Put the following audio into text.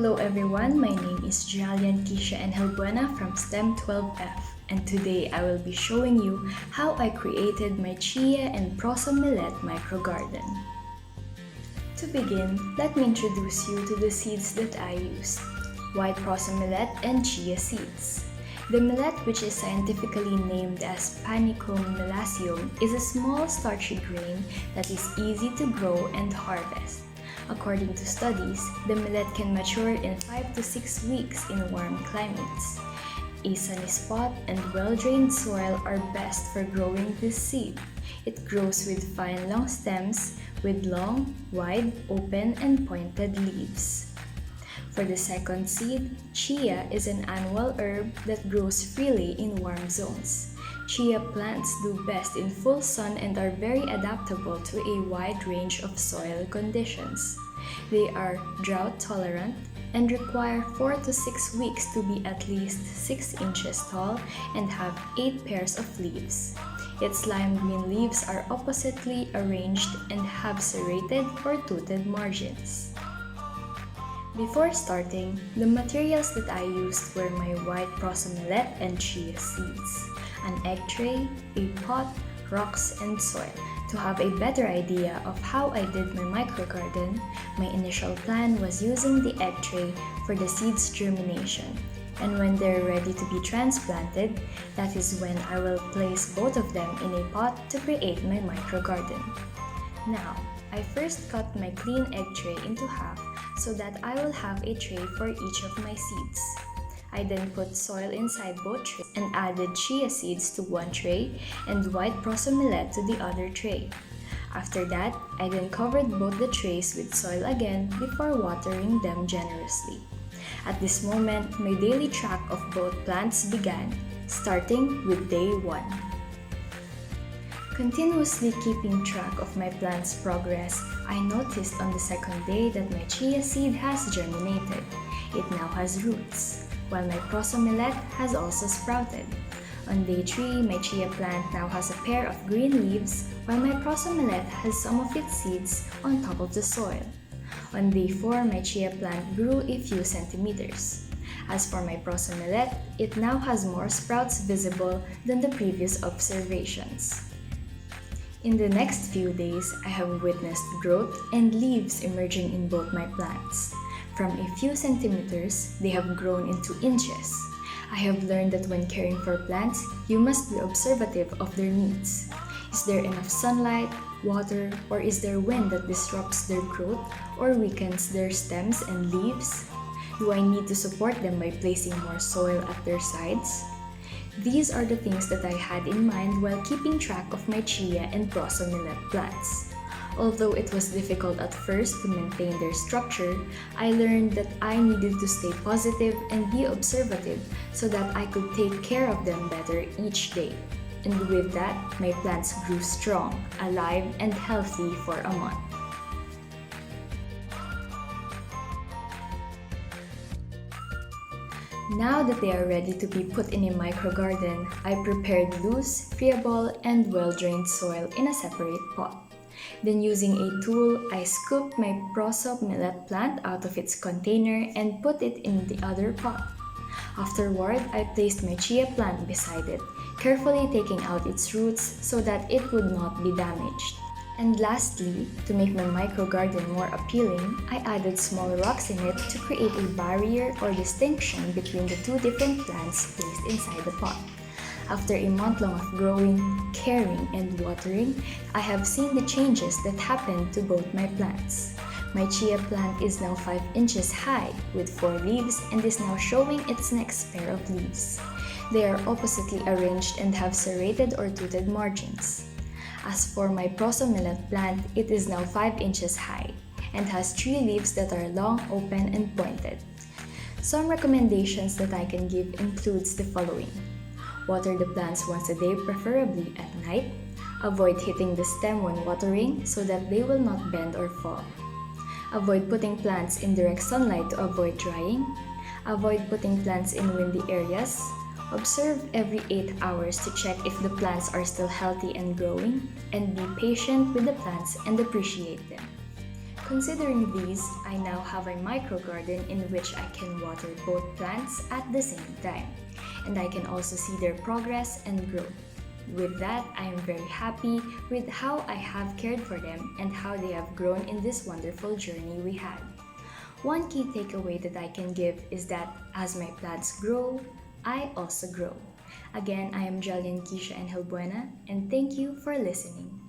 Hello everyone, my name is Jaleane, Quicia, and GILBUENA from STEM 12F, and today I will be showing you how I created my Chia and Proso Millet microgarden. To begin, let me introduce you to the seeds that I used: white Proso Millet and Chia seeds. The millet, which is scientifically named as Panicum millasium, is a small starchy grain that is easy to grow and harvest. According to studies, the millet can mature in 5 to 6 weeks in warm climates. A sunny spot and well-drained soil are best for growing this seed. It grows with fine long stems with long, wide, open, and pointed leaves. For the second seed, Chia is an annual herb that grows freely in warm zones. Chia plants do best in full sun and are very adaptable to a wide range of soil conditions. They are drought tolerant and require 4 to 6 weeks to be at least 6 inches tall and have 8 pairs of leaves. Its lime green leaves are oppositely arranged and have serrated or toothed margins. Before starting, the materials that I used were my white Proso millet and Chia seeds, an egg tray, a pot, rocks, and soil. To have a better idea of how I did my microgarden, my initial plan was using the egg tray for the seeds germination. And when they're ready to be transplanted, that is when I will place both of them in a pot to create my microgarden. Now, I first cut my clean egg tray into half so that I will have a tray for each of my seeds. I then put soil inside both trays and added Chia seeds to one tray and white Proso millet to the other tray. After that, I then covered both the trays with soil again before watering them generously. At this moment, my daily track of both plants began, starting with day 1. Continuously keeping track of my plant's progress, I noticed on the second day that my Chia seed has germinated. It now has roots, while my Proso millet has also sprouted. On day 3, my Chia plant now has a pair of green leaves, while my Proso millet has some of its seeds on top of the soil. On day 4, my Chia plant grew a few centimeters. As for my Proso millet, it now has more sprouts visible than the previous observations. In the next few days, I have witnessed growth and leaves emerging in both my plants. From a few centimeters, they have grown into inches. I have learned that when caring for plants, you must be observative of their needs. Is there enough sunlight, water, or is there wind that disrupts their growth or weakens their stems and leaves? Do I need to support them by placing more soil at their sides? These are the things that I had in mind while keeping track of my Chia and Proso millet plants. Although it was difficult at first to maintain their structure, I learned that I needed to stay positive and be observative so that I could take care of them better each day. And with that, my plants grew strong, alive, and healthy for a month. Now that they are ready to be put in a microgarden, I prepared loose, friable, and well-drained soil in a separate pot. Then using a tool, I scooped my Proso millet plant out of its container and put it in the other pot. Afterward, I placed my Chia plant beside it, carefully taking out its roots so that it would not be damaged. And lastly, to make my microgarden more appealing, I added small rocks in it to create a barrier or distinction between the two different plants placed inside the pot. After a month long of growing, caring, and watering, I have seen the changes that happened to both my plants. My Chia plant is now 5 inches high with 4 leaves and is now showing its next pair of leaves. They are oppositely arranged and have serrated or toothed margins. As for my Proso millet plant, it is now 5 inches high and has 3 leaves that are long, open, and pointed. Some recommendations that I can give includes the following. Water the plants once a day, preferably at night. Avoid hitting the stem when watering so that they will not bend or fall. Avoid putting plants in direct sunlight to avoid drying. Avoid putting plants in windy areas. Observe every 8 hours to check if the plants are still healthy and growing, and be patient with the plants and appreciate them. Considering these, I now have a microgarden in which I can water both plants at the same time, and I can also see their progress and growth. With that, I am very happy with how I have cared for them and how they have grown in this wonderful journey we had. One key takeaway that I can give is that as my plants grow, I also grow. Again, I am Jaleane, Quicia, and GILBUENA, and thank you for listening.